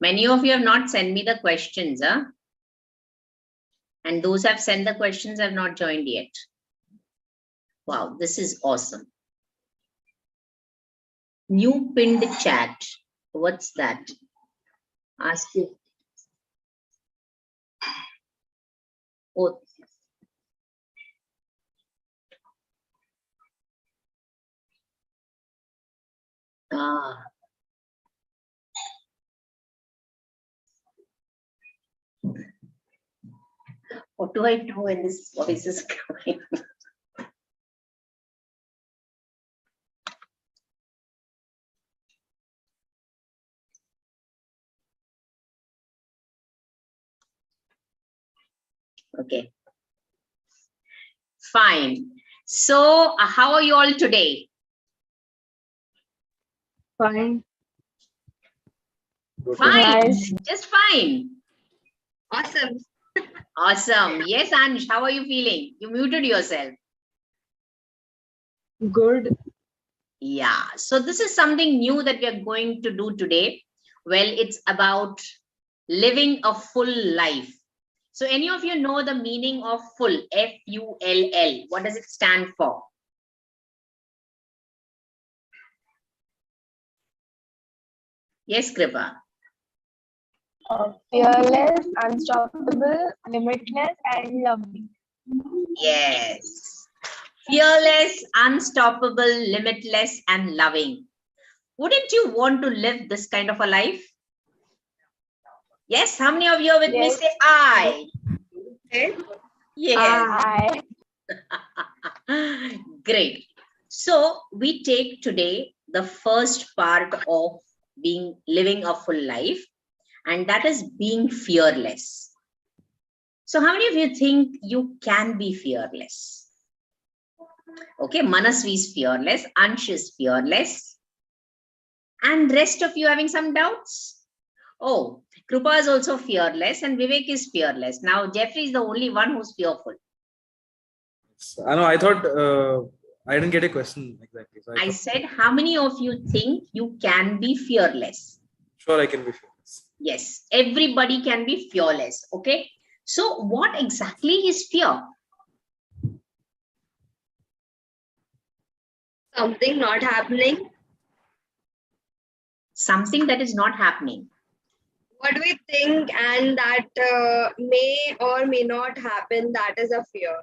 Many of you have not sent me the questions, huh? And those who have sent the questions have not joined yet. Wow, this is awesome. New pinned chat. What's that? Ask you. Oh. Ah. What do I do when this voice is coming? Okay. Fine. So, how are you all today? Fine. Fine. Nice. Just fine. Awesome. Awesome. Yes, Ansh, how are you feeling? You muted yourself. Good. Yeah. So, this is something new that we are going to do today. Well, it's about living a full life. So, any of you know the meaning of full? F-U-L-L. What does it stand for? Yes, Kripa. Fearless, unstoppable, limitless, and loving. Yes. Fearless, unstoppable, limitless, and loving. Wouldn't you want to live this kind of a life? Yes. How many of you are with me? Yes. Say I. Yes. I. Great. So we take today the first part of living a full life, and that is being fearless. So how many of you think you can be fearless? Okay, Manasvi is fearless, Ansh is fearless, and rest of you having some doubts? Oh, Krupa is also fearless, and Vivek is fearless. Now Jeffrey is the only one who's fearful. I know. I thought I didn't get a question exactly. So I said, how many of you think you can be fearless? Sure, I can be fearless. Yes, everybody can be fearless. Okay. So what exactly is fear? Something not happening. Something that is not happening. What we think and that may or may not happen, that is a fear.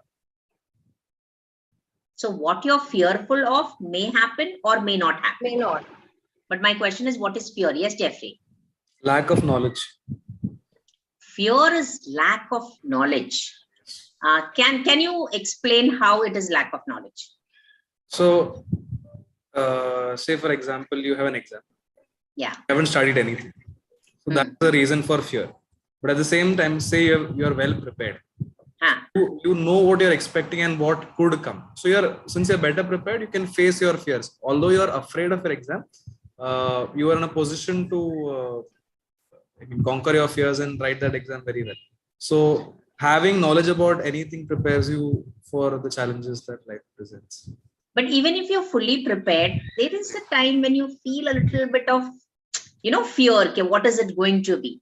So what you're fearful of may happen or may not happen. May not. But my question is, what is fear? Yes, Jeffrey. Lack of knowledge. Fear is lack of knowledge. Can you explain how it is lack of knowledge? So, say for example, you have an exam. Yeah. You haven't studied anything. So that's the reason for fear. But at the same time, say you're well prepared. You know what you're expecting and what could come. So since you're better prepared, you can face your fears. Although you're afraid of your exam, you are in a position to conquer your fears and write that exam very well. So having knowledge about anything prepares you for the challenges that life presents. But even if you're fully prepared, there is a time when you feel a little bit of, fear. Okay, what is it going to be?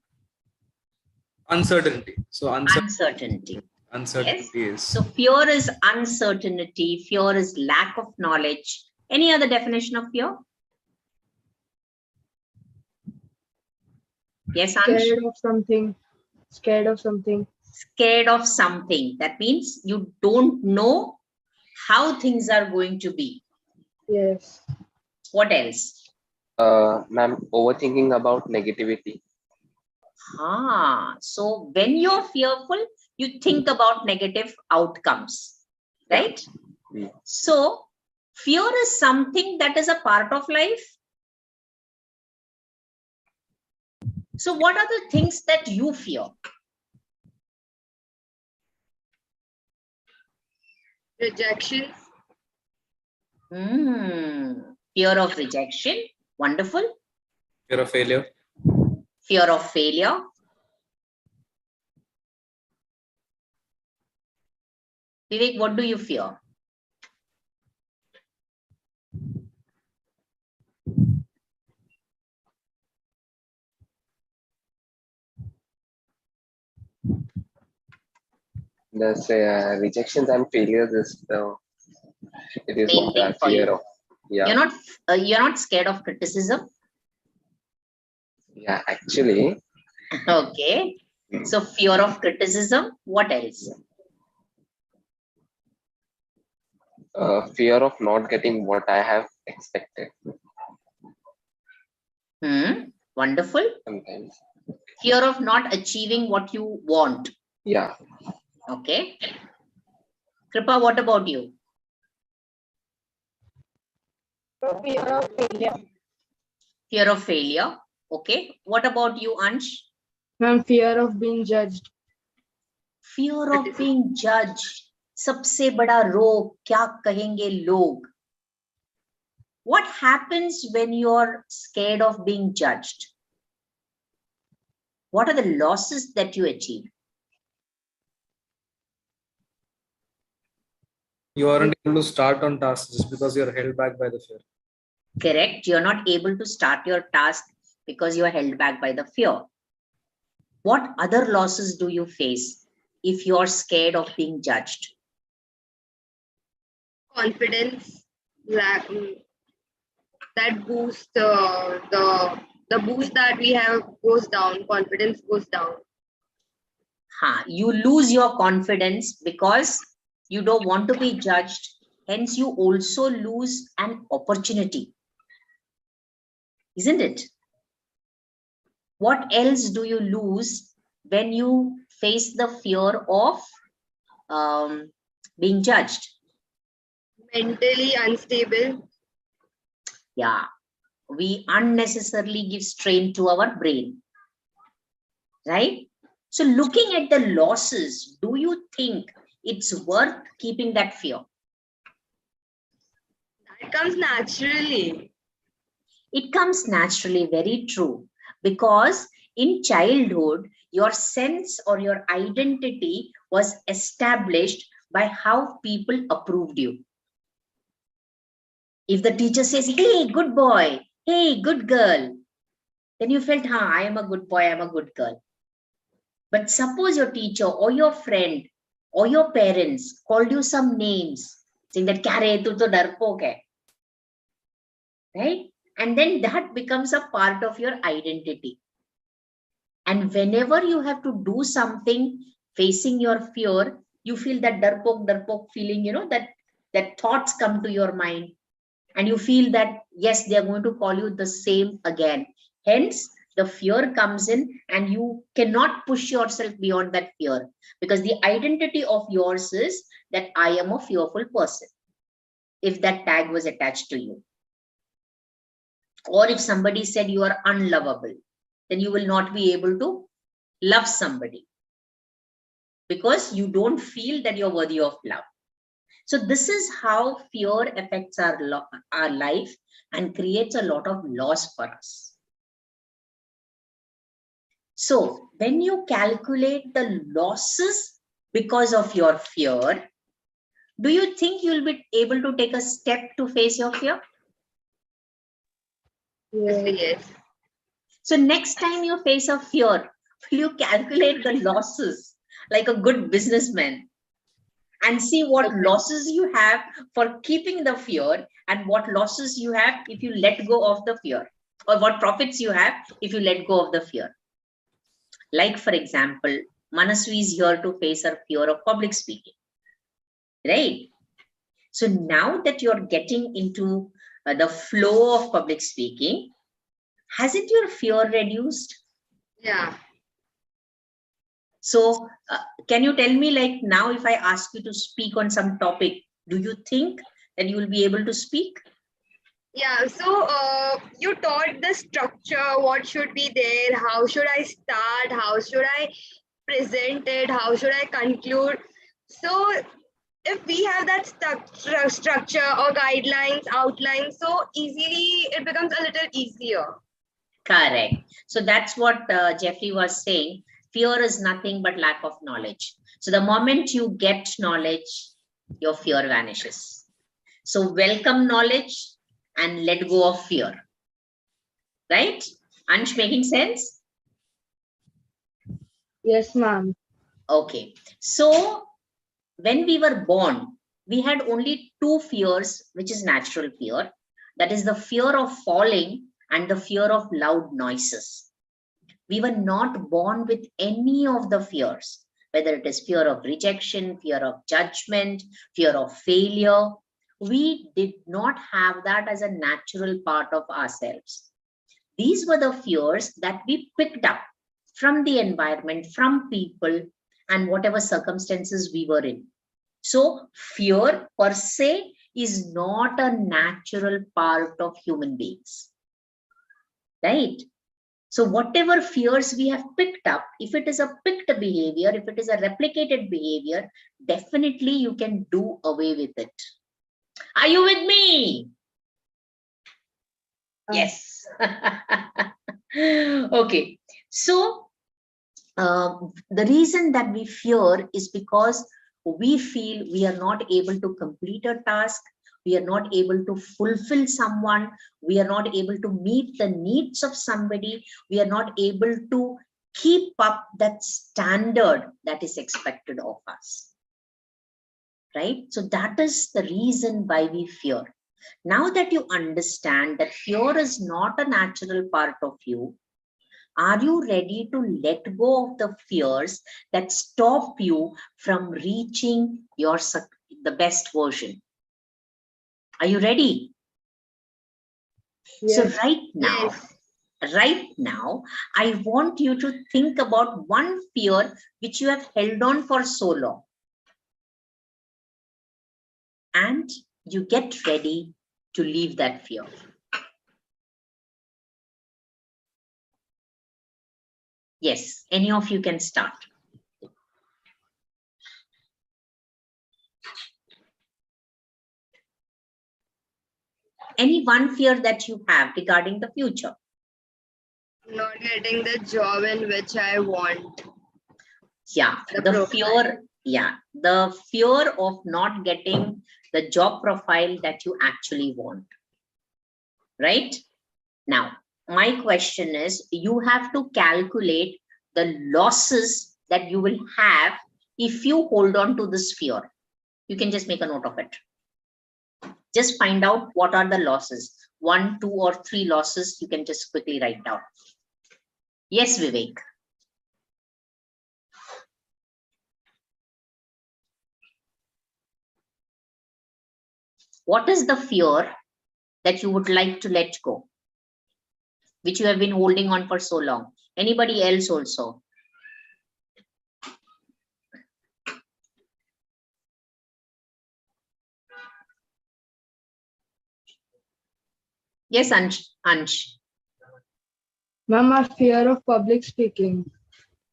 Uncertainty. So uncertainty. Uncertainty Yes. is. So fear is uncertainty. Fear is lack of knowledge. Any other definition of fear? Yes, Ansh? Scared of something. Scared of something. Scared of something. That means you don't know how things are going to be. Yes. What else? Ma'am, overthinking about negativity. So when you're fearful, you think about negative outcomes, right? Yeah. So fear is something that is a part of life. So what are the things that you fear? Rejection. Fear of rejection. Wonderful. Fear of failure. Fear of failure. Vivek, what do you fear? The rejections and failures is it is Main what thing I for fear you. of. Yeah. You're not scared of criticism. Yeah, actually, Okay. So fear of criticism. What else? fear of not getting what I have expected Wonderful. sometimes. Fear of not achieving what you want. Yeah. Okay. Kripa, what about you? Fear of failure. Fear of failure. Okay. What about you, Ansh? Ma'am, fear of being judged. Fear of being judged. सबसे बड़ा रोग क्या कहेंगे लोग? What happens when you're scared of being judged? What are the losses that you achieve? You aren't able to start on tasks just because you're held back by the fear. Correct. You're not able to start your task because you are held back by the fear. What other losses do you face if you're scared of being judged? Confidence, that boost the boost that we have goes down. Confidence goes down. You lose your confidence because you don't want to be judged. Hence, you also lose an opportunity. Isn't it? What else do you lose when you face the fear of being judged? Mentally unstable. Yeah, we unnecessarily give strain to our brain, right? So looking at the losses, do you think it's worth keeping that fear? That comes naturally. It comes naturally, very true. Because in childhood, your sense or your identity was established by how people approved you. If the teacher says, hey, good boy, hey, good girl, then you felt, I am a good boy, I'm a good girl. But suppose your teacher or your friend or your parents called you some names, saying that, Kare, tu to darpok hai. Right? And then that becomes a part of your identity. And whenever you have to do something facing your fear, you feel that darpok feeling, that thoughts come to your mind. And you feel that, yes, they're going to call you the same again. Hence, the fear comes in and you cannot push yourself beyond that fear because the identity of yours is that I am a fearful person. If that tag was attached to you. Or if somebody said you are unlovable, then you will not be able to love somebody because you don't feel that you're worthy of love. So this is how fear affects our life and creates a lot of loss for us. So when you calculate the losses because of your fear, do you think you'll be able to take a step to face your fear? Yes. So next time you face a fear, will you calculate the losses like a good businessman and see what losses you have for keeping the fear and what losses you have if you let go of the fear, or what profits you have if you let go of the fear. Like, for example, Manaswi is here to face her fear of public speaking, right? So now that you're getting into the flow of public speaking, hasn't your fear reduced? Yeah. So can you tell me, like, now if I ask you to speak on some topic, do you think that you will be able to speak? Yeah, so you taught the structure, what should be there, how should I start, how should I present it, how should I conclude. So if we have that structure or guidelines, outlines, so easily it becomes a little easier. Correct. So that's what Jeffrey was saying. Fear is nothing but lack of knowledge. So the moment you get knowledge, your fear vanishes. So welcome knowledge and let go of fear. Right? Ansh, making sense? Yes, ma'am. Okay. So when we were born, we had only two fears, which is natural fear. That is the fear of falling and the fear of loud noises. We were not born with any of the fears, whether it is fear of rejection, fear of judgment, fear of failure. We did not have that as a natural part of ourselves. These were the fears that we picked up from the environment, from people, and whatever circumstances we were in. So fear per se is not a natural part of human beings, right? So whatever fears we have picked up, if it is a picked behavior, if it is a replicated behavior, definitely you can do away with it. Are you with me? Yes. Okay. So the reason that we fear is because we feel we are not able to complete a task, we are not able to fulfill someone, we are not able to meet the needs of somebody, we are not able to keep up that standard that is expected of us, right? So that is the reason why we fear. Now that you understand that fear is not a natural part of you, are you ready to let go of the fears that stop you from reaching the best version? Are you ready? Yes. So right now, I want you to think about one fear which you have held on for so long. And you get ready to leave that fear. Yes, any of you can start. Any one fear that you have regarding the future? Not getting the job in which I want. Yeah, the fear of not getting the job profile that you actually want. Right? Now, my question is, you have to calculate the losses that you will have if you hold on to this fear. You can just make a note of it. Just find out what are the losses. 1, 2, or 3 losses you can just quickly write down. Yes, Vivek. What is the fear that you would like to let go, which you have been holding on for so long? Anybody else also? Yes, Ansh. Ma'am, fear of public speaking.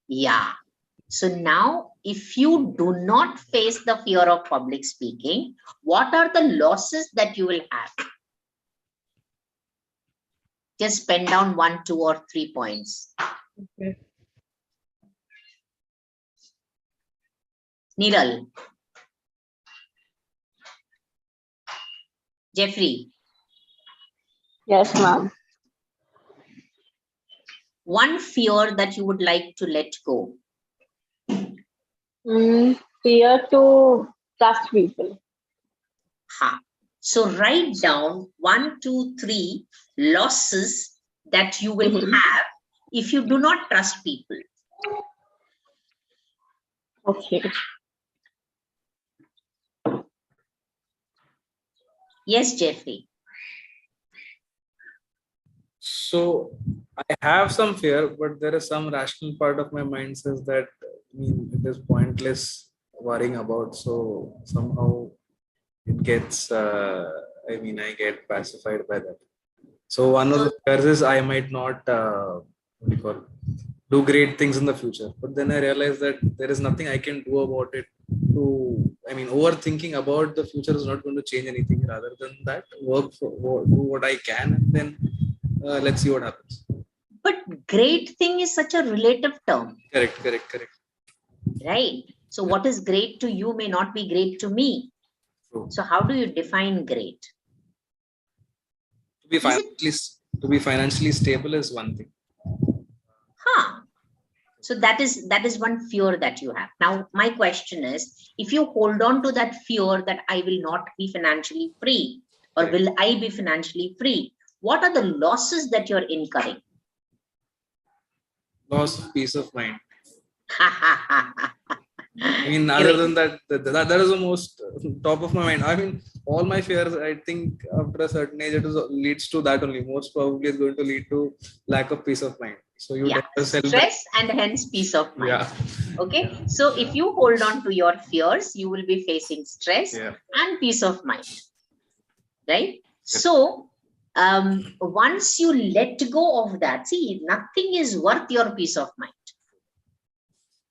Yeah. So now, if you do not face the fear of public speaking, what are the losses that you will have? Just pen down 1, 2, or 3 points. Okay. Niral. Jeffrey. Yes, ma'am. One fear that you would like to let go. Fear to trust people. So write down 1, 2, 3 losses that you will have if you do not trust people. Okay. Yes, Jeffrey. So I have some fear, but there is some rational part of my mind says that it is pointless worrying about. So somehow it gets, I get pacified by that. So one of the fears is I might not, do great things in the future. But then I realized that there is nothing I can do about it. Overthinking about the future is not going to change anything. Rather than that, do what I can, and then let's see what happens. But great thing is such a relative term. Correct. Right. So what is great to you may not be great to me. True. So how do you define great? To be financially stable is one thing. So that is one fear that you have. Now, my question is, if you hold on to that fear that I will not be financially free, or will I be financially free, what are the losses that you're incurring? Loss of peace of mind. I mean, other than that, that is the most top of my mind. I mean, all my fears, I think after a certain age, leads to that only. Most probably it's going to lead to lack of peace of mind. So you tell yourself stress and hence peace of mind. Yeah. Okay. So if you hold on to your fears, you will be facing stress and peace of mind. Right? So once you let go of that, see, nothing is worth your peace of mind.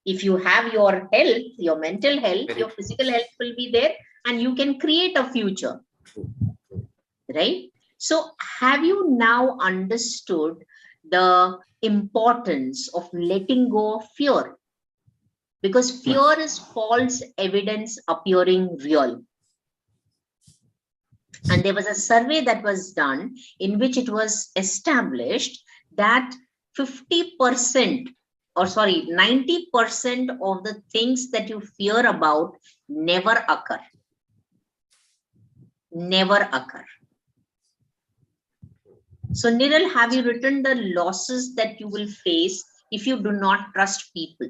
If you have your health, your mental health, your physical health will be there, and you can create a future. Right? So have you now understood the importance of letting go of fear? Because fear is false evidence appearing real. And there was a survey that was done in which it was established that 90% of the things that you fear about never occur. Never occur. So, Niral, have you written the losses that you will face if you do not trust people?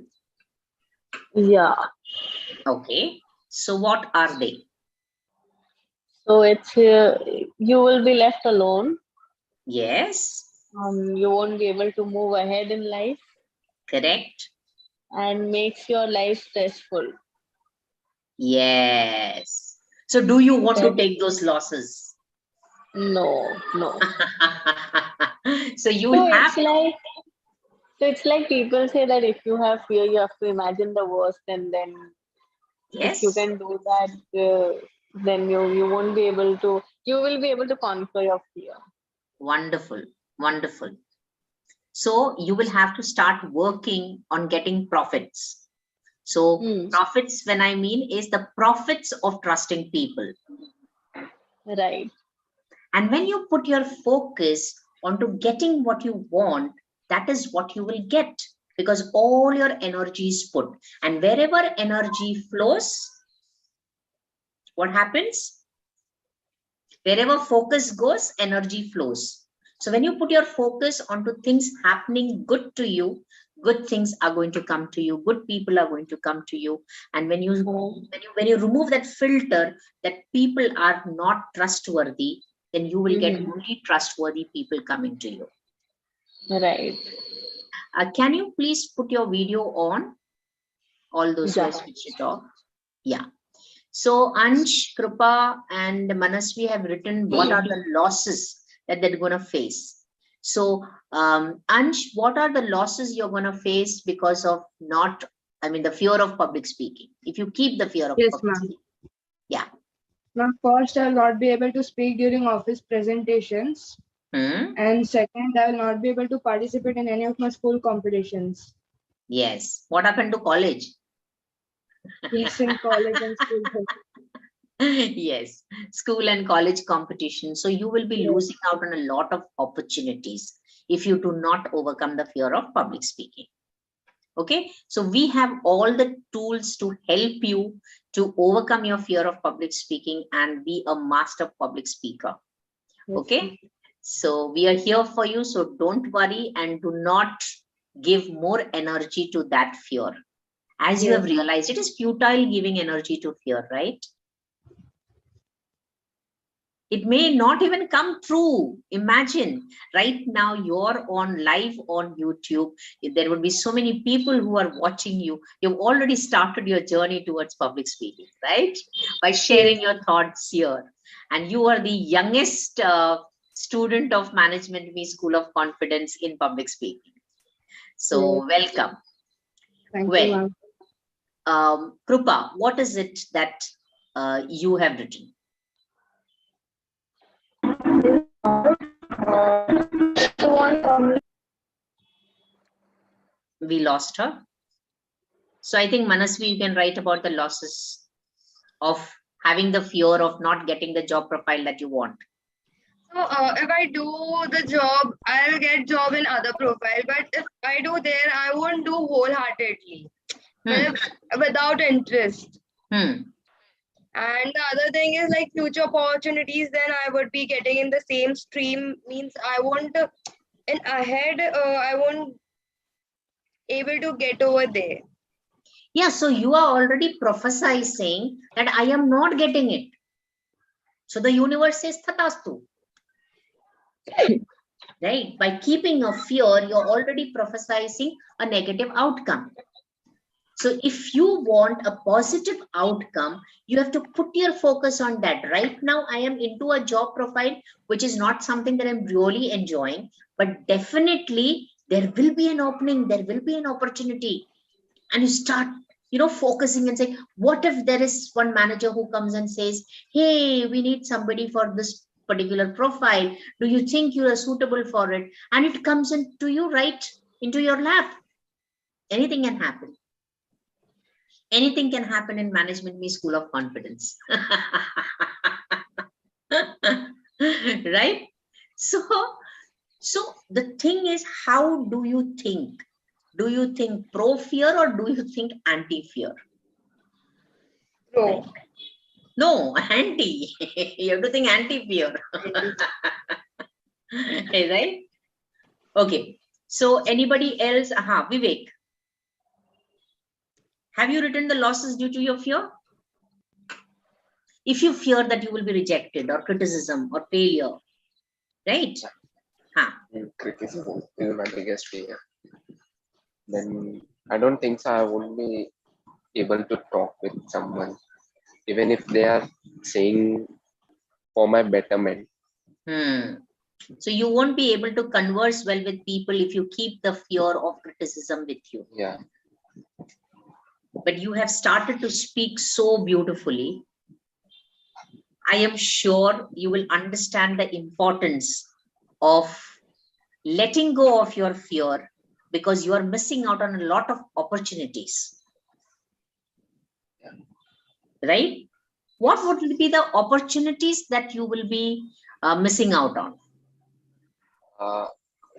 Yeah. Okay. So, what are they? So it's you will be left alone. Yes. You won't be able to move ahead in life. Correct. And makes your life stressful. Yes. So do you want to take those losses? No. So you have. It's like people say that if you have fear, you have to imagine the worst, and then if you can do that, then you won't be able to. You will be able to conquer your fear. Wonderful, wonderful. So you will have to start working on getting profits. So profits, when I mean, is the profits of trusting people. Right. And when you put your focus onto getting what you want, that is what you will get, because all your energy is put. And wherever energy flows, what happens? Wherever focus goes, energy flows. So when you put your focus onto things happening good to you, good things are going to come to you. Good people are going to come to you. And when you remove that filter that people are not trustworthy, then you will get only trustworthy people coming to you. Right. Can you please put your video on? All those who are switched off. Yeah. So Ansh, Krupa, and Manasvi have written what are the losses that they're going to face. So Ansh, what are the losses you're going to face because of the fear of public speaking? If you keep the fear of public speaking. Yeah. Now, first, I will not be able to speak during office presentations. And second, I will not be able to participate in any of my school competitions. Yes. What happened to college? Yes, in college and school. Yes, school and college competition. So you will be losing out on a lot of opportunities if you do not overcome the fear of public speaking. Okay, so we have all the tools to help you to overcome your fear of public speaking and be a master public speaker. Okay, so we are here for you. So don't worry and do not give more energy to that fear. As you have realized, it is futile giving energy to fear, right? It may not even come true. Imagine right now you're on live on YouTube. There would be so many people who are watching you. You've already started your journey towards public speaking, right? By sharing your thoughts here. And you are the youngest student of Management Me School of Confidence in public speaking. So welcome. Thank you, ma'am. Krupa, what is it that you have written? We lost her. So I think Manasvi, you can write about the losses of having the fear of not getting the job profile that you want. So if I do the job, I'll get job in other profile. But if I do there, I won't do wholeheartedly, without interest. And the other thing is like future opportunities, then I would be getting in the same stream, means I won't in ahead, I won't able to get over there. Yeah, so you are already prophesizing that I am not getting it. So the universe says Tatastu. Right? By keeping a fear, you're already prophesizing a negative outcome. So if you want a positive outcome, you have to put your focus on that. Right now, I am into a job profile, which is not something that I'm really enjoying, but definitely there will be an opening, there will be an opportunity. And you start, focusing and saying, what if there is one manager who comes and says, hey, we need somebody for this particular profile. Do you think you are suitable for it? And it comes into you right into your lap. Anything can happen. Anything can happen in Management Me School of Confidence. Right? So the thing is, how do you think? Do you think pro-fear or do you think anti-fear? Pro. Right? No, anti. You have to think anti-fear. Right? Okay. So anybody else? Aha, Vivek. Have you written the losses due to your fear? If you fear that you will be rejected or criticism or failure, right? Criticism is my biggest fear. Then I don't think so. I won't be able to talk with someone, even if they are saying for my betterment. So you won't be able to converse well with people if you keep the fear of criticism with you. Yeah. But you have started to speak so beautifully. I am sure you will understand the importance of letting go of your fear, because you are missing out on a lot of opportunities. Right? What would be the opportunities that you will be missing out on?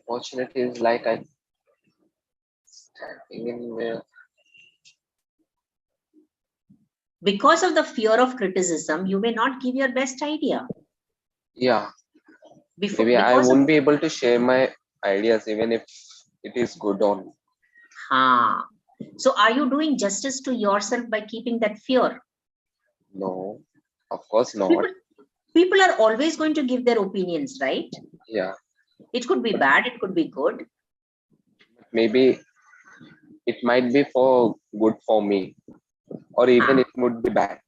Opportunities like I starting in because of the fear of criticism, you may not give your best idea. Yeah. Maybe I won't be able to share my ideas even if it is good on. So are you doing justice to yourself by keeping that fear? No, of course not. People are always going to give their opinions, right? Yeah. It could be bad, it could be good. Maybe it might be for good for me, or even it would be bad.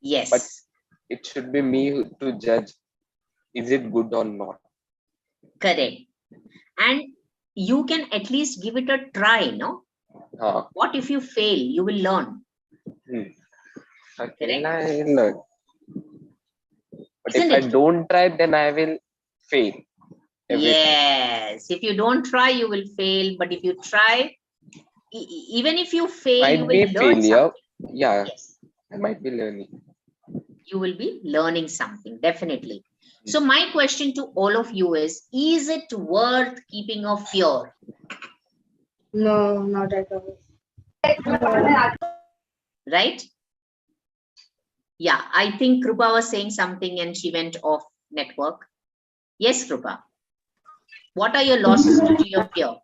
Yes. But it should be me to judge, is it good or not? Correct. And you can at least give it a try, no? What if you fail? You will learn. Okay, I will learn. But if I don't try, then I will fail. Yes. If you don't try, you will fail. But if you try, even if you fail, you will learn failure. Something. Yeah, yes. I might be learning. You will be learning something, definitely. So my question to all of you is it worth keeping a fear? No, not at all. Right? Yeah, I think Krupa was saying something and she went off network. Yes, Krupa. What are your losses due to your fear?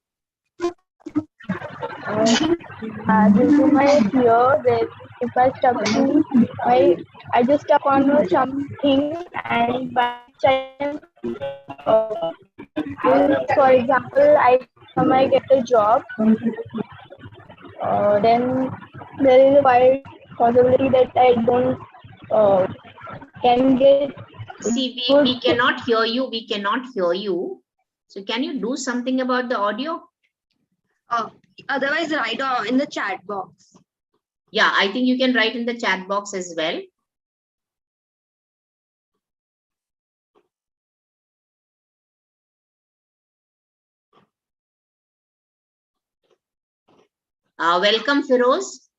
Due to my fear that if I stuck to I just stuck on something, and for example, I get a job, then there is a wide possibility that I don't can get. See, we cannot hear you. We cannot hear you. So can you do something about the audio? Otherwise, write in the chat box. Yeah, I think you can write in the chat box as well. Welcome, Firoz.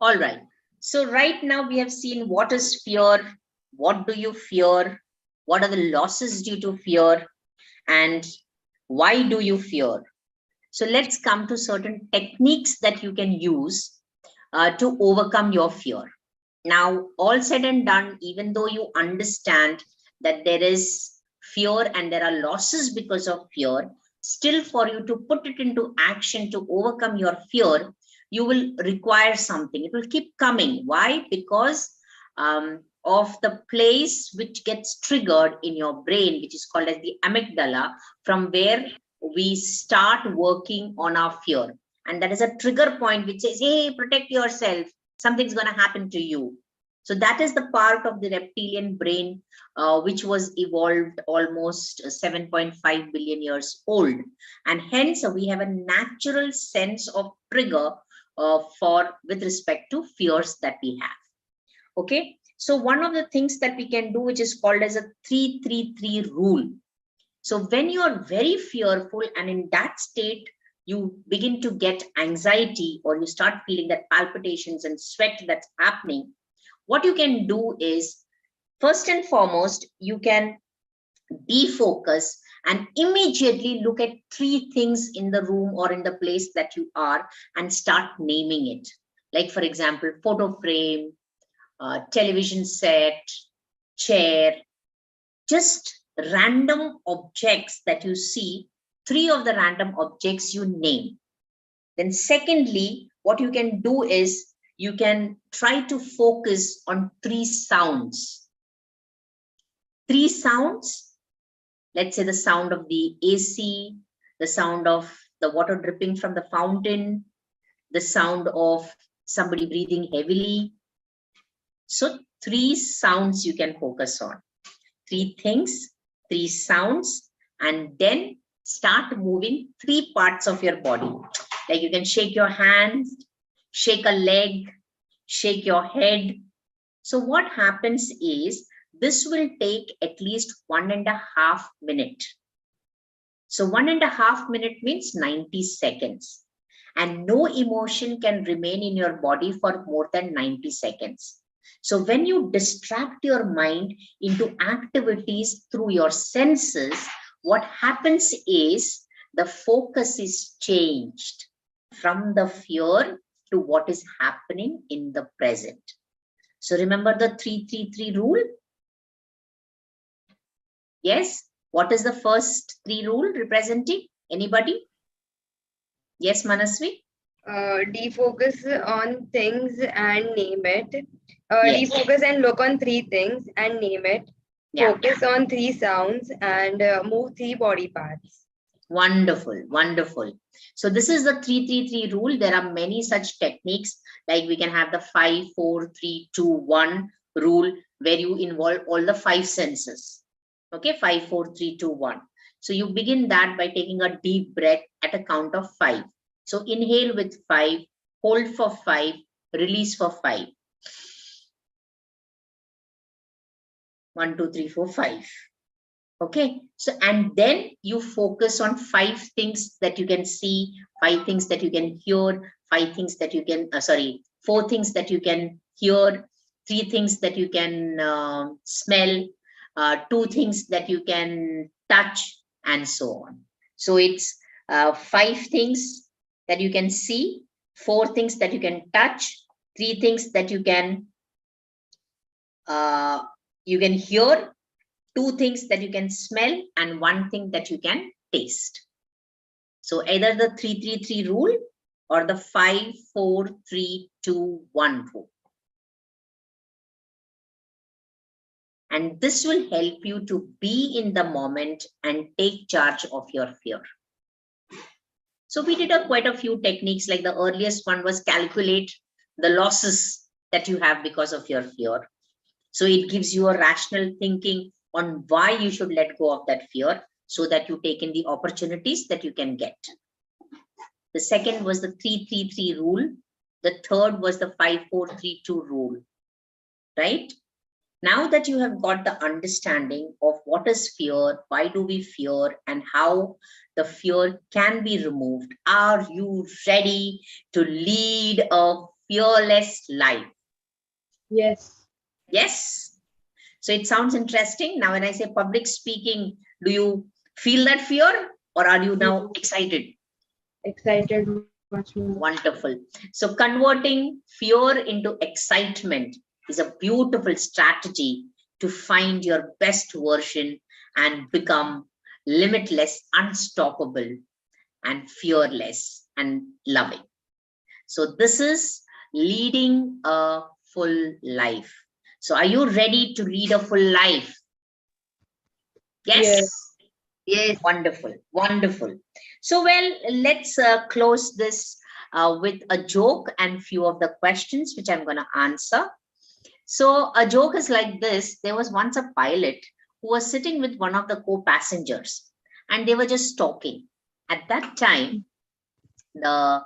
All right. So right now we have seen what is fear, what do you fear, what are the losses due to fear, and why do you fear? So let's come to certain techniques that you can use to overcome your fear. Now, all said and done, even though you understand that there is fear and there are losses because of fear, still for you to put it into action to overcome your fear, you will require something. It will keep coming. Why? Because of the place which gets triggered in your brain, which is called as the amygdala, from where we start working on our fear. And that is a trigger point which says, hey, protect yourself. Something's going to happen to you. So that is the part of the reptilian brain, which was evolved almost 7.5 billion years old. And hence we have a natural sense of trigger with respect to fears that we have. Okay. So one of the things that we can do, which is called as a 3-3-3 rule. So when you are very fearful and in that state, you begin to get anxiety or you start feeling that palpitations and sweat that's happening, what you can do is, first and foremost, you can defocus and immediately look at 3 things in the room or in the place that you are and start naming it. Like, for example, photo frame, television set, chair, just random objects that you see. 3 of the random objects you name. Then secondly, what you can do is you can try to focus on 3 sounds. 3 sounds, let's say the sound of the AC, the sound of the water dripping from the fountain, the sound of somebody breathing heavily. So 3 sounds you can focus on. 3 things, 3 sounds, and then start moving 3 parts of your body. Like you can shake your hands, shake a leg, shake your head. So what happens is this will take at least 1.5 minutes. So 1.5 minutes means 90 seconds. And no emotion can remain in your body for more than 90 seconds. So when you distract your mind into activities through your senses, what happens is the focus is changed from the fear to what is happening in the present. So remember the 3-3-3 rule? Yes. What is the first 3 rule representing? Anybody? Yes, Manasvi? Defocus on things and name it. Yes. Defocus and look on 3 things and name it. Yeah. Focus on 3 sounds and move 3 body parts. Wonderful, wonderful. So this is the 3-3-3 rule. There are many such techniques, like we can have the 5-4-3-2-1 rule, where you involve all the 5 senses. Okay, 5-4-3-2-1. So you begin that by taking a deep breath at a count of 5. So inhale with 5, hold for 5, release for 5. 1, 2, 3, 4, 5. Okay, so and then you focus on 5 things that you can see, 5 things that you can hear, 5 things that you can, 4 things that you can hear, 3 things that you can smell, 2 things that you can touch, and so on. So it's 5 things that you can see, 4 things that you can touch, 3 things that you can hear, 2 things that you can smell, and 1 thing that you can taste. So either the 3-3-3 rule or the 5-4-3-2-1 rule. And this will help you to be in the moment and take charge of your fear. So we did quite a few techniques, like the earliest one was calculate the losses that you have because of your fear. So it gives you a rational thinking on why you should let go of that fear so that you take in the opportunities that you can get. The second was the 3-3-3 rule. The third was the 5-4-3-2 rule, right? Now that you have got the understanding of what is fear, why do we fear, and how the fear can be removed, are you ready to lead a fearless life? Yes. Yes. So it sounds interesting. Now, when I say public speaking, do you feel that fear or are you now excited? Excited much more. Wonderful. So converting fear into excitement is a beautiful strategy to find your best version and become limitless, unstoppable, and fearless and loving. So this is leading a full life. So are you ready to lead a full life? Yes. Yes. Wonderful. Wonderful. So, well, let's close this with a joke and few of the questions which I'm going to answer. So a joke is like this. There was once a pilot who was sitting with one of the co-passengers and they were just talking. At that time, the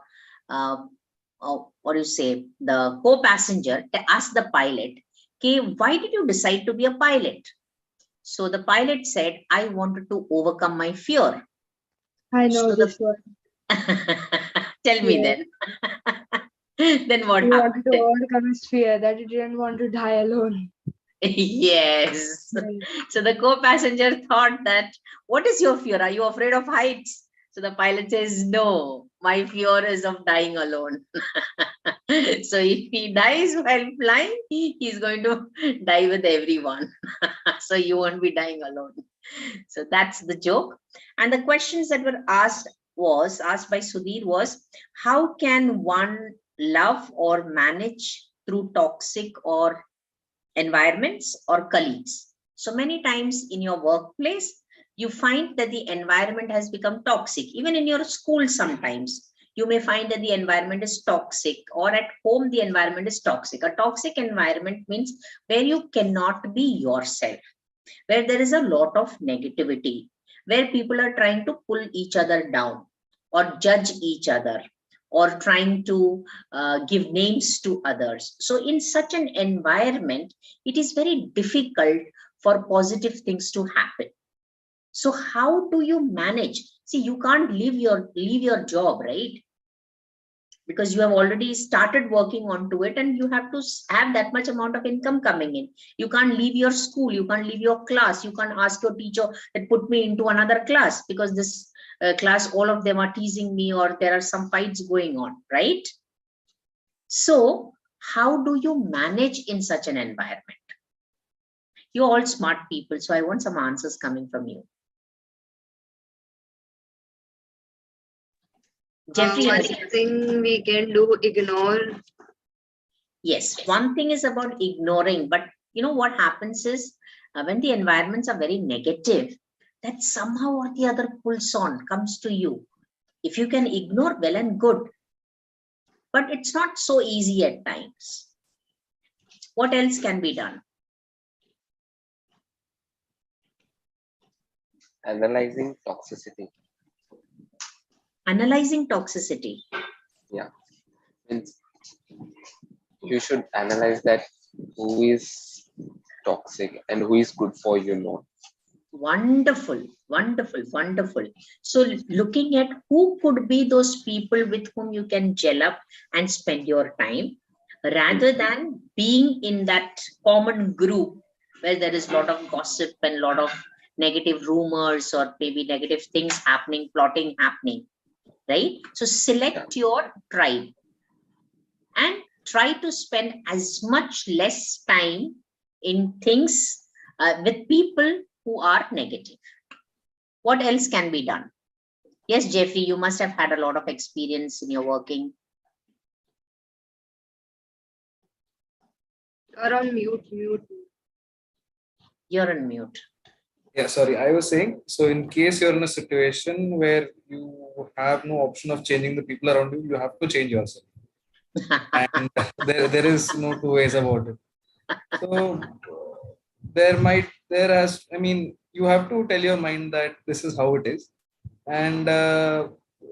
the co-passenger asked the pilot, okay, why did you decide to be a pilot? So the pilot said, I wanted to overcome my fear. I know this one. Tell me then. Then what he happened? Wanted to overcome his fear that he didn't want to die alone. Yes. So the co-passenger thought that, what is your fear? Are you afraid of heights? So the pilot says, no, my fear is of dying alone. So if he dies while flying, he's going to die with everyone. So you won't be dying alone. So that's the joke. And the questions that were asked by Sudhir was, how can one love or manage through toxic or environments or colleagues? So many times in your workplace, you find that the environment has become toxic. Even in your school, sometimes you may find that the environment is toxic, or at home, the environment is toxic. A toxic environment means where you cannot be yourself, where there is a lot of negativity, where people are trying to pull each other down or judge each other or trying to give names to others. So in such an environment, it is very difficult for positive things to happen. So how do you manage? See, you can't leave your job, right? Because you have already started working onto it and you have to have that much amount of income coming in. You can't leave your school, you can't leave your class, you can't ask your teacher that put me into another class because this class, all of them are teasing me or there are some fights going on, right? So how do you manage in such an environment? You're all smart people, so I want some answers coming from you. Jeffrey, one thing we can do, ignore. Yes, one thing is about ignoring, but you know what happens is when the environments are very negative, that somehow or the other pulls on, comes to you. If you can ignore, well and good, but it's not so easy at times. What else can be done? Analyzing toxicity. Analyzing toxicity. Yeah. Means you should analyze that who is toxic and who is good for you not. Wonderful, wonderful, wonderful. So looking at who could be those people with whom you can gel up and spend your time, rather than being in that common group where there is a lot of gossip and a lot of negative rumors or maybe negative things happening, plotting happening, right? So select your tribe and try to spend as much less time in things with people who are negative. What else can be done? Yes, Jeffrey, you must have had a lot of experience in your working. You're on mute. You're on mute. Yeah, sorry, I was saying, so in case you're in a situation where you have no option of changing the people around you, you have to change yourself. And there is no two ways about it. So you have to tell your mind that this is how it is. And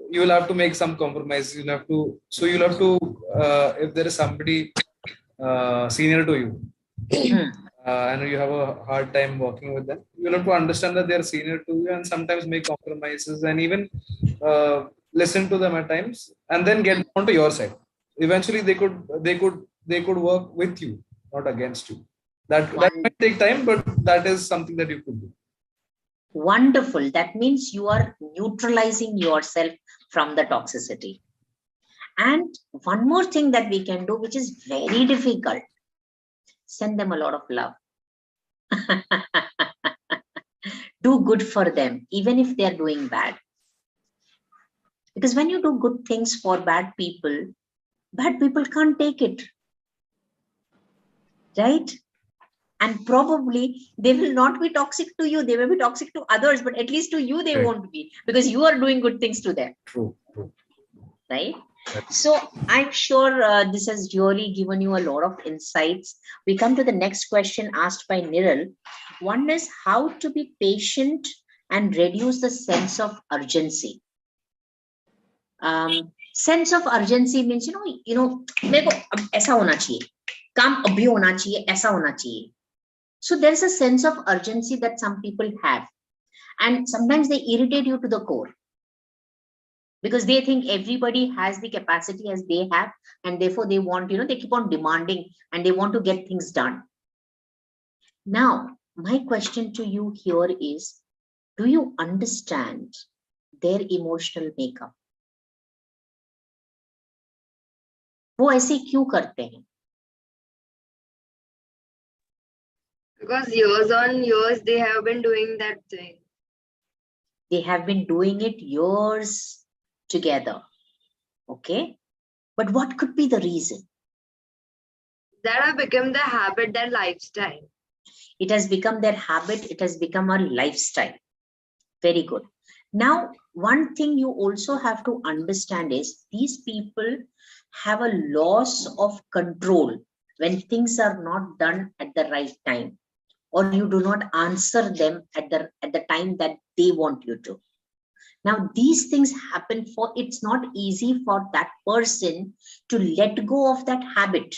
you will have to make some compromise. You'll have to, if there is somebody senior to you, and you have a hard time working with them, you'll have to understand that they're senior to you and sometimes make compromises and even listen to them at times and then get onto your side. eventually they could work with you, not against you. That might take time, but that is something that you could do. Wonderful. That means you are neutralizing yourself from the toxicity. And one more thing that we can do, which is very difficult, send them a lot of love. Do good for them, even if they're doing bad. Because when you do good things for bad people can't take it. Right? And probably they will not be toxic to you. They will be toxic to others, but at least to you, they won't be, because you are doing good things to them. True. Right? So I'm sure this has really given you a lot of insights. We come to the next question asked by Niral. One is how to be patient and reduce the sense of urgency. Sense of urgency means, मेरे को ऐसा होना चाहिए, काम अभी होना चाहिए, ऐसा होना चाहिए. So there's a sense of urgency that some people have, and sometimes they irritate you to the core, because they think everybody has the capacity as they have, and therefore they want, they keep on demanding and they want to get things done. Now, my question to you here is, do you understand their emotional makeup? वो ऐसे क्यों करते हैं? Because years on years they have been doing that thing. They have been doing it years together. Okay. But what could be the reason? That have become their habit, their lifestyle. It has become their habit. It has become a lifestyle. Very good. Now, one thing you also have to understand is these people have a loss of control when things are not done at the right time, or you do not answer them at the time that they want you to. Now, these things happen it's not easy for that person to let go of that habit,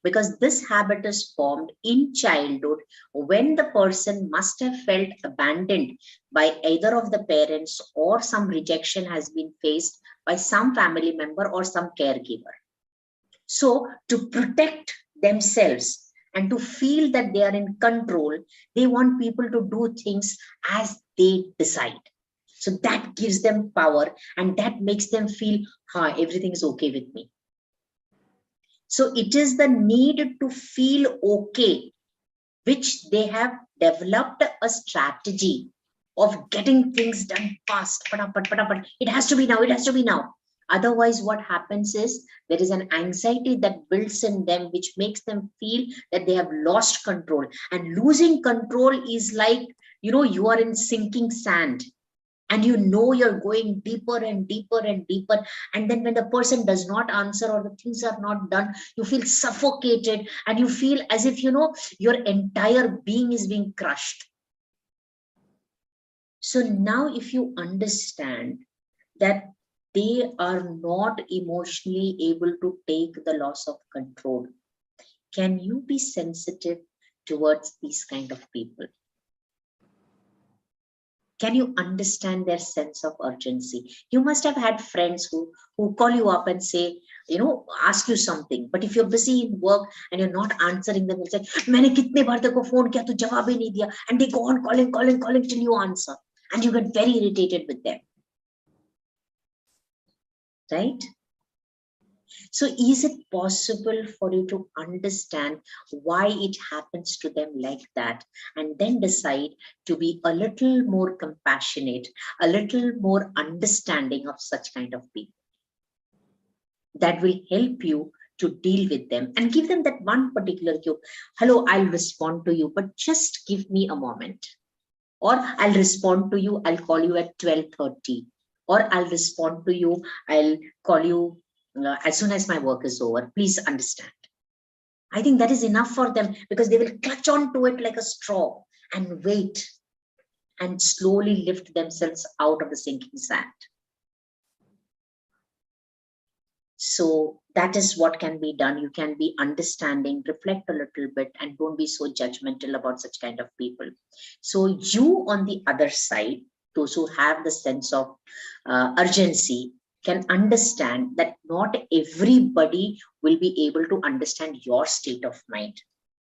because this habit is formed in childhood when the person must have felt abandoned by either of the parents, or some rejection has been faced by some family member or some caregiver. So to protect themselves and to feel that they are in control, they want people to do things as they decide. So that gives them power, and that makes them feel, everything is okay with me. So it is the need to feel okay, which they have developed a strategy of getting things done fast. It has to be now. It has to be now. Otherwise, what happens is there is an anxiety that builds in them, which makes them feel that they have lost control. And losing control is like, you are in sinking sand. And you're going deeper and deeper and deeper. And then when the person does not answer or the things are not done, you feel suffocated and you feel as if, your entire being is being crushed. So now if you understand that they are not emotionally able to take the loss of control, can you be sensitive towards these kind of people? Can you understand their sense of urgency? You must have had friends who call you up and say, ask you something. But if you're busy in work and you're not answering them, they'll say, "Maine kitne baar teko phone kiya, tu jawab hi nahi diya." And they go on calling till you answer. And you get very irritated with them. Right? So is it possible for you to understand why it happens to them like that, and then decide to be a little more compassionate, a little more understanding of such kind of people? That will help you to deal with them and give them that one particular cue. Hello, I'll respond to you, but just give me a moment. Or I'll respond to you, I'll call you at 12:30. Or I'll respond to you, I'll call you as soon as my work is over. Please understand. I think that is enough for them, because they will clutch on to it like a straw and wait and slowly lift themselves out of the sinking sand. So that is what can be done. You can be understanding, reflect a little bit, and don't be so judgmental about such kind of people. So you, on the other side, those who have the sense of urgency, can understand that not everybody will be able to understand your state of mind.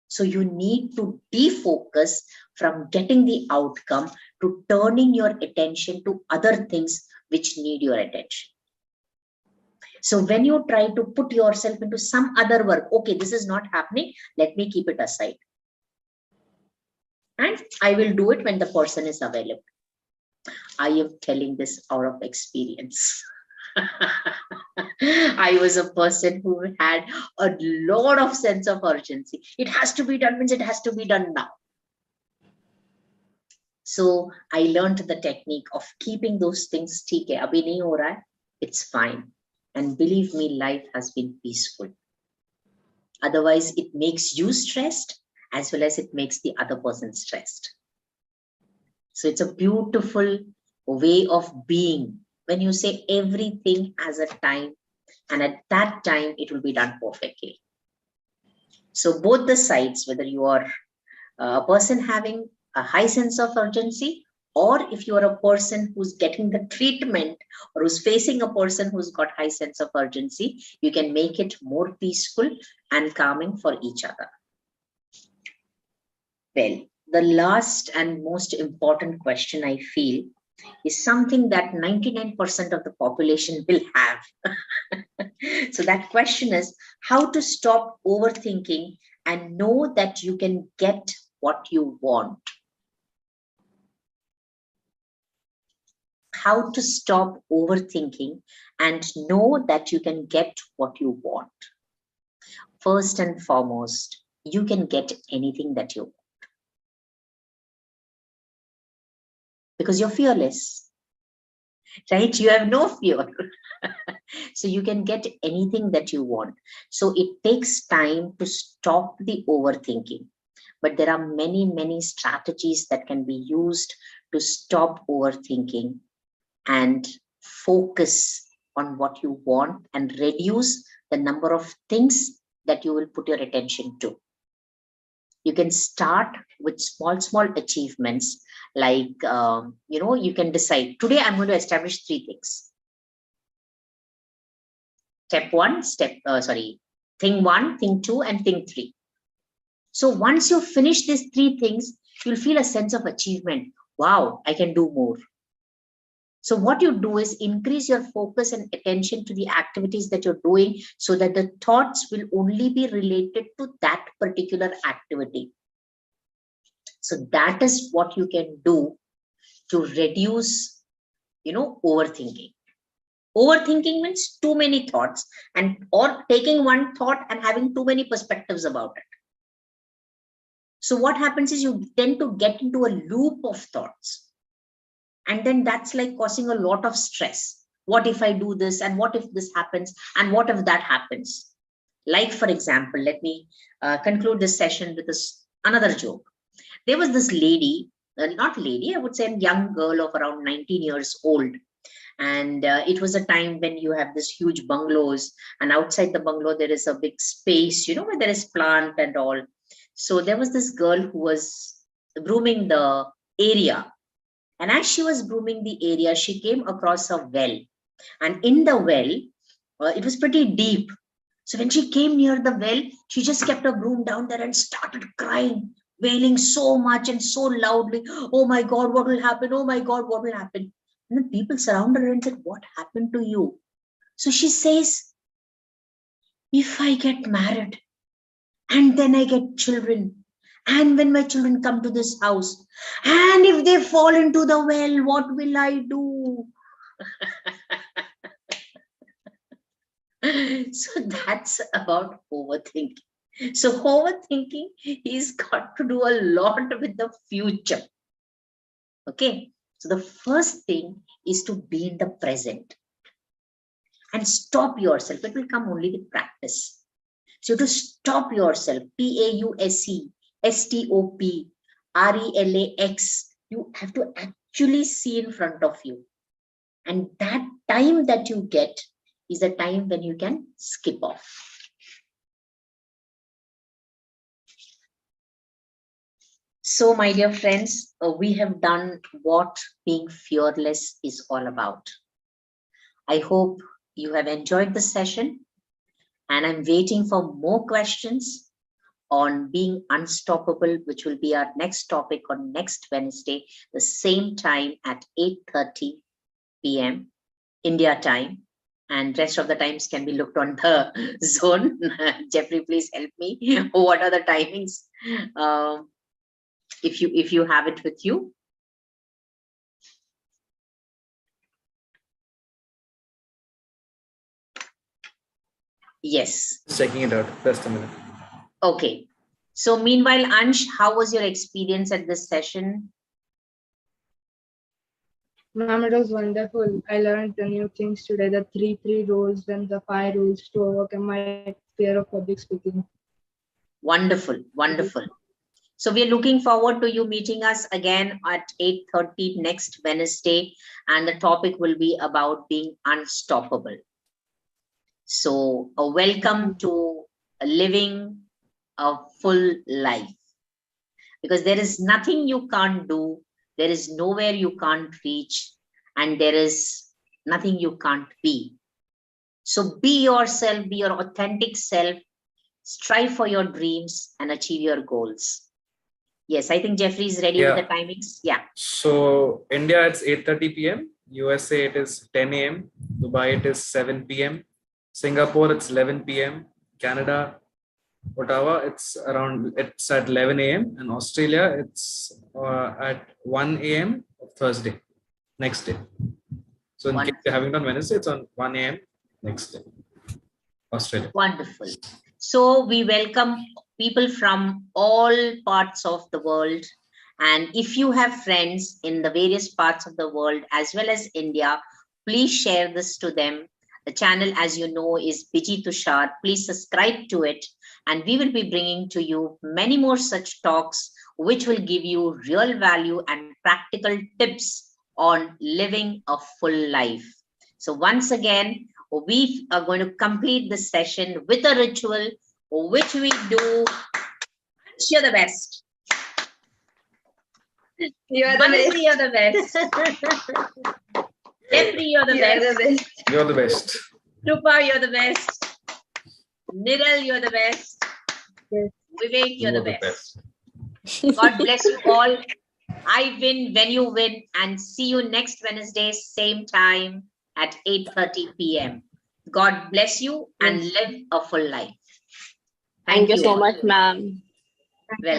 So you need to defocus from getting the outcome to turning your attention to other things which need your attention. So when you try to put yourself into some other work, okay, this is not happening, let me keep it aside. And I will do it when the person is available. I am telling this out of experience. I was a person who had a lot of sense of urgency. It has to be done, means it has to be done now. So I learned the technique of keeping those things, theek hai, abhi nahi ho raha hai, it's fine. And believe me, life has been peaceful. Otherwise, it makes you stressed as well as it makes the other person stressed. So it's a beautiful way of being when you say everything has a time, and at that time it will be done perfectly. So both the sides, whether you are a person having a high sense of urgency, or if you are a person who's getting the treatment or who's facing a person who's got high sense of urgency, you can make it more peaceful and calming for each other. Well, the last and most important question I feel is something that 99% of the population will have. So that question is how to stop overthinking and know that you can get what you want. How to stop overthinking and know that you can get what you want. First and foremost, you can get anything that you want. Because you're fearless, right? You have no fear. So you can get anything that you want. So it takes time to stop the overthinking. But there are many, many strategies that can be used to stop overthinking and focus on what you want and reduce the number of things that you will put your attention to. You can start with small achievements, like, you can decide, today I'm going to establish 3 things. Thing 1, thing 2, and thing 3. So once you finish these 3 things, you'll feel a sense of achievement. Wow, I can do more. So what you do is increase your focus and attention to the activities that you're doing so that the thoughts will only be related to that particular activity. So that is what you can do to reduce, overthinking. Overthinking means too many thoughts or taking one thought and having too many perspectives about it. So what happens is you tend to get into a loop of thoughts. And then that's like causing a lot of stress. What if I do this? And what if this happens? And what if that happens? Like, for example, let me conclude this session with another joke. There was this lady, not lady, I would say a young girl of around 19 years old. And it was a time when you have this huge bungalows, and outside the bungalow, there is a big space, where there is plant and all. So there was this girl who was grooming the area. And as she was grooming the area, she came across a well. And in the well, it was pretty deep. So when she came near the well, she just kept her broom down there and started crying, wailing so much and so loudly. Oh my God, what will happen? Oh my God, what will happen? And then people surrounded her and said, what happened to you? So she says, if I get married and then I get children, and when my children come to this house, and if they fall into the well, what will I do? So that's about overthinking. So overthinking is got to do a lot with the future. Okay. So the first thing is to be in the present and stop yourself. It will come only with practice. So to stop yourself, PAUSESTOP, you have to actually see in front of you. And that time that you get is a time when you can skip off. So, my dear friends, we have done what being fearless is all about. I hope you have enjoyed the session, and I'm waiting for more questions on being unstoppable, which will be our next topic on next Wednesday, the same time at 8:30 p.m. India time. And rest of the times can be looked on the zone. Jeffrey, please help me. What are the timings? If you have it with you. Yes. Checking it out. Just a minute. Okay. So meanwhile, Ansh, how was your experience at this session? Ma'am, it was wonderful. I learned the new things today, the 3 rules and the 5 rules to overcome my fear of public speaking. Wonderful, wonderful. So we're looking forward to you meeting us again at 8:30 next Wednesday, and the topic will be about being unstoppable. So a welcome to living a full life, because there is nothing you can't do, there is nowhere you can't reach, and there is nothing you can't be. So be yourself, be your authentic self, strive for your dreams and achieve your goals. Yes, I think Jeffrey is ready with the timings. Yeah. So India, it's 8:30 p.m. USA, it is 10 a.m. Dubai, it is 7 p.m. Singapore, it's 11 p.m. Canada, Ottawa, it's at 11 a.m. and Australia, it's at 1 a.m. of Thursday, next day. So in case you're having it on Wednesday, it's on 1 a.m. next day, Australia. Wonderful. So we welcome people from all parts of the world. And if you have friends in the various parts of the world, as well as India, please share this to them. The channel, as you know, is Biji Tushar. Please subscribe to it. And we will be bringing to you many more such talks, which will give you real value and practical tips on living a full life. So once again, we are going to complete this session with a ritual, which we do. You're the best. You're the best. You're the best. Jeffrey, you're the best. You're the best. Rupa, you're the best. Niral, you're the best. Vivek, you're the best. God bless you all. I win when you win, and see you next Wednesday, same time at 8:30 p.m. God bless you and live a full life. Thank you so much, ma'am. Well.